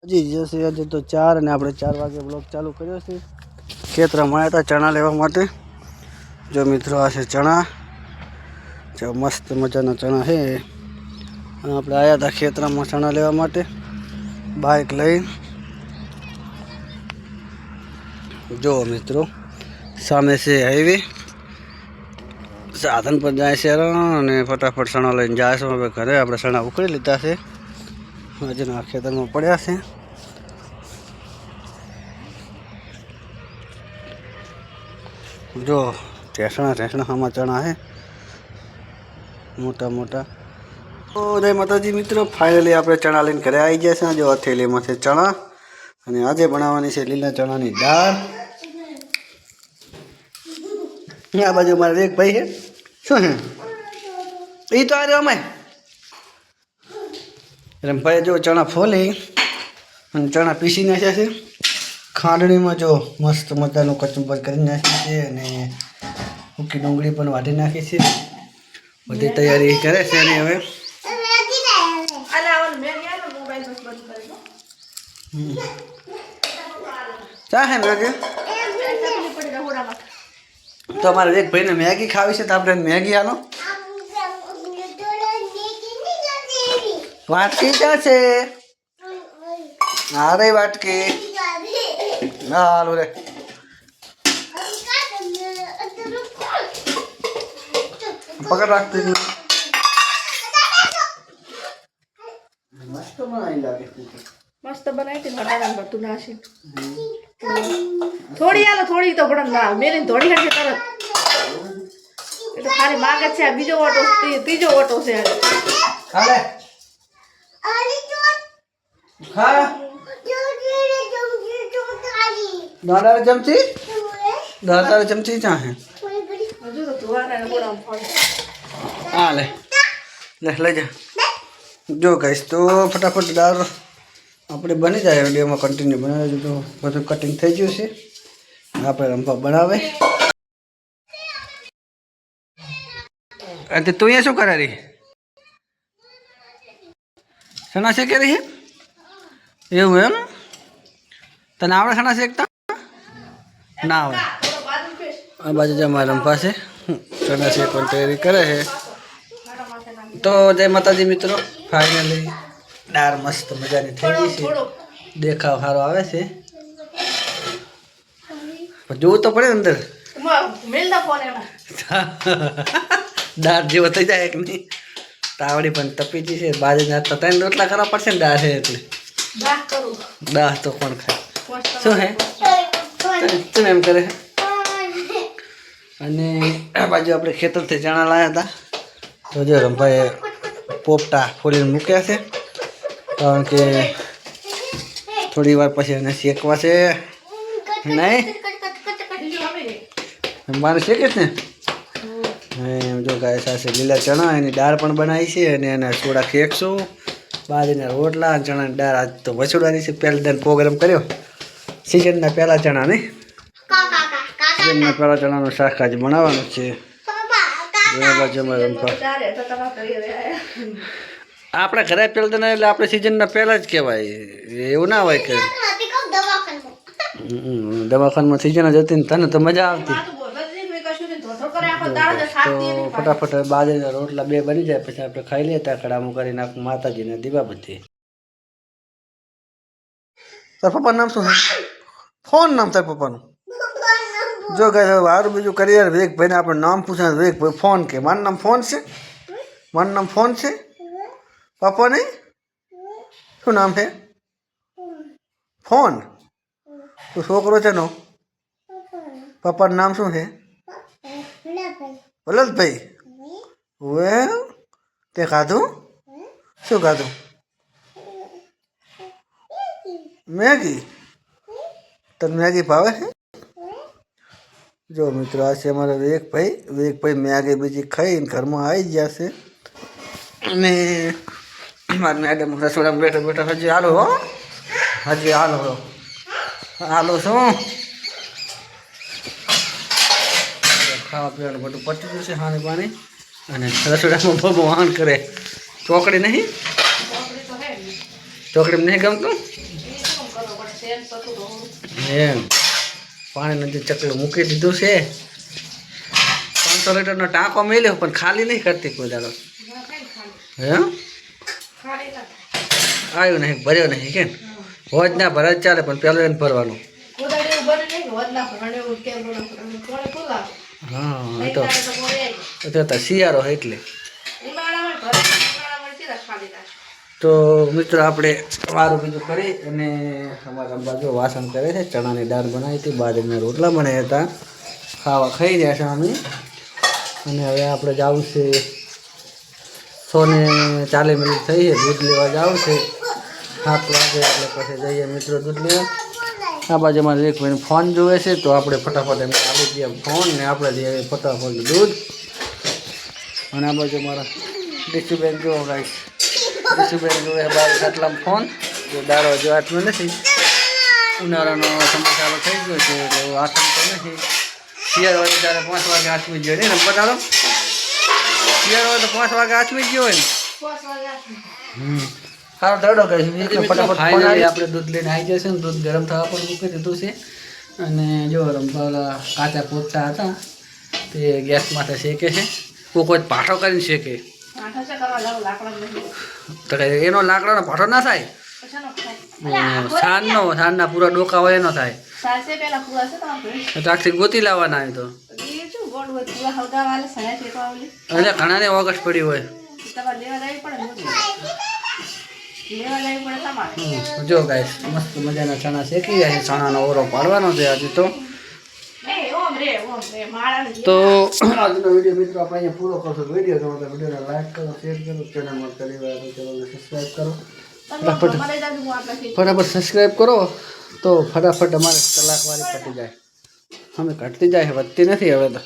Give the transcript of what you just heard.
હજી જશે આજે તો 4 અને આપણે 4 વાગે બ્લોગ ચાલુ કર્યો છે। ખેતરમાં આવ્યા હતા ચણા લેવા માટે। જો મિત્રો આ છે ચણા, જો મસ્ત મજાના ચણા છે। આપણે આવ્યા હતા ખેતરમાં ચણા લેવા માટે બાઇક લઈ। જો મિત્રો સામે છે હાઈવે, સાધન પર જાય છે અને ફટાફટ ચણા લઈને જાય છે। હવે ઘરે આપણે ચણા ઉકળી લીધા છે, હજુ ખેતરમાં પડ્યા છે। जो टेसणा आमा चना है मोटा मोटा। तो जय माताजी मित्रों, फाइनली आप चना लईने घरे आई गया छे। जो थैली में चना अने आज बनावानी छे लीला चना नी दाळ। आ बाजू मारे एक भाई है, शू है ई तो आ रहे अमे भाई। जो चना फोली अने चना पीसी नाख्या छे खांडणी में। जो मस्त मजानु कचुंबर करी नाखी छे अने सूकी डूंगળી पण वाटी नाखी छे। बधी तैयारी करे छे ने हवे क्या है मैगी। तो हमारे एक भाई ने मैगी खावी छे तो आपणे मैगी आलो। वाटकी क्या छे? आ रही वाटकी हालो रे। पकड़ रखती मस्त बनाई लागे। मस्त बनाई थी मटाड़ा में तू नाशी थोड़ी आलो थोड़ी तो बड़ा ना मेरी थोड़ी हट के तरत ये तो खाली मांगे छे। बीजो ऑटो तीजो ऑटो से खा ले खा दादा चमची दादा चमची कहाँ है? हाँ ले ले ले जा। जो गाइस तो फटाफट दाल अपने बनी जाए। विडियो में कंटिन्यू बना जो तो બધું કટિંગ થઈ ગયું છે। આપણે રંભા બનાવે। અને તું અહીંયા શું કરે રહી? સણા શેકે રહી? એવું એમ? તને આવડે સણા શેકતા? ના આવે। આ બાજુ જે મારા રંભા છે સણા શેકવાની તૈયારી કરે છે। तो जय माताजी मित्रों, फाइनली दाળ मस्त मजानी થઈ ગઈ છે। દેખાવ સારો આવે છે પણ જોવું તો પડે અંદર મેલના ફોન એમાં દાળ જેવો થઈ જાય કે નહીં। તાવડી પણ તપીજી છે। બાજુના તો 3 રોટલા કરવા પડશે ને દાળ છે એટલે દાળ કરું દાળ તો કોણ ખાય? શું હે તું એમ કરે? અને આ બાજુ આપણે ખેતરથી ચણા લાવ્યા હતા। तो जो रंभाई पोपटा फोड़ी मूक्या है कारण के थोड़ी वार पछी एने शेकवा से नहीं मारे शेके ने। जो गाय सासे लीला चना एनी दाळ पण बनाई छे अने एने सोडा खेकशो बाजरीना रोटला चना दाळ। आज तो वसुडानी छे पहला दिन प्रोग्राम कर्यो सीजनना पहला चना ने सीजनना पहला चनानुं शाक आज बनाववानुं छे। આપણે ઘરે પેલા તો એટલે આપણે સિઝનના પહેલા જ કહેવાય એવું ના હોય કે દવાખાનામાં સિઝન જ હતી ને તને તો મજા આવતી। તો ફટાફટ બાજરીના રોટલા 2 બની જાય પછી આપણે ખાઈ લઈએ। તાકડામાં કરી નાખું માતાજીને દીવાબત્તી। તાર પપ્પાનું નામ શું છે? ફોન નામ તાર પપ્પાનું? जो गए हारू बीजू करिए वेग भाई ने अपने नाम पूछा वेग भाई फोन के मान नाम फोन से मान नाम फोन से पापा नहीं शू नाम है? फोन तो छोकरो है नो पापा नाम शू है? वलद भाई वे ते खाधु शू खाधु? मैगी तब मैगी भावे है? जो मित्रों आज से हमारे वेग भाई मैगी बीजी खाई घर में आई गया से। मार मैडम रसोड़ा में बैठा बैठा हजी हालो हो हजी हालो हो हालो शू खावा पीवा बढ़ू पटी गयु है। हानी पानी अने रसोड़ा में भगवान करे चोकड़ी नहीं चोकड़ी में नहीं गमतुं બેન સતું તો એમ પાણીનું જે ચકલું મૂકી દીધું છે 500 લીટરનો ટાંકો મેલ્યો પણ ખાલી નહીં કરતી કોઈ દાડો હે ખાલી ના આવ્યું નહીં ભર્યો નહીં કેમ હોજ ના ભરે જ ચાલે પણ પેલું એને ભરવાનું કોદાડે એવું બને નહીં કે વધના ભરણે એવું કેમ બને કોણે ખોલાવે હા નહીં તો તારે તો મોરે આવી શિયાળો હોય એટલે ઉનાળામાં ભરે ઉનાળામાં સીધા ખાલી નાખે તો મિત્રો આપણે વારું બીજું કરી અને અમારા બાજુ વાસણ કરે છે ચણાની દાળ બનાવી હતી બાજરીના રોટલા બનાવ્યા હતા ખાવા ખાઈ રહ્યા છે અમે અને હવે આપણે જવું છે 140 મિનિટ થઈ છે દૂધ લેવા જવું છે 7 વાગે એટલે પછી જઈએ મિત્રો દૂધ લેવા આ બાજુ અમારે એક ભાઈને ફોન જોવે છે તો આપણે ફટાફટ એમને આપી દઈએ ફોન ને આપણે દઈએ ફટાફટ દૂધ અને આ બાજુ મારા ડીસીબેન જોવો ગાઈશ ડીસીબેન જોવે બાર ખાટલામાં ફોન જો દાડો જો હાથમાં નથી ઉનાળાનો સમય ચાલુ થઈ ગયો છે એટલે હાથમાં તો નથી શિયાળ વાગે ત્યારે 5 વાગે હાથમી ગયો ને બતાડો શિયાળ વાગે તો 5 વાગે હાથમી ગયો હોય ને સારો દડો કરી ફટાફટ આપણે દૂધ લઈને આવી જશે ને દૂધ ગરમ થવા પર મૂકી દીધું છે અને જો રમવાલા કાચા પોચા હતા તે ગેસ માટે શેકે છે કોઈ પાઠો કરીને શેકે તો એનો લાકડાનો પાઠો ના થાય સાંજના પૂરા ડોકા હોય એનો થાય તાકથી ગોતી લાવવાના હોય તો એટલે ઘણાને ઓગસ્ટ પડી હોય જો ગાઈસ મસ્ત મજાના ચણા શેકી ગયા છે ચણાનો ઓરો પાડવાનો છે આજે તો આજનો વિડીયો મિત્રો આપણે અહીંયા પૂરો કરશું વિડીયો ગમે તો વિડીયોને લાઈક કરો શેર કરો ચેનલમાં કરી વાર ચેનલને સબસ્ક્રાઈબ કરો ફટાફટ સબસ્ક્રાઈબ કરો તો ફટાફટ અમારે કલાકવાળી પતી જાય અમે ઘટતી જાય વધતી નથી હવે તો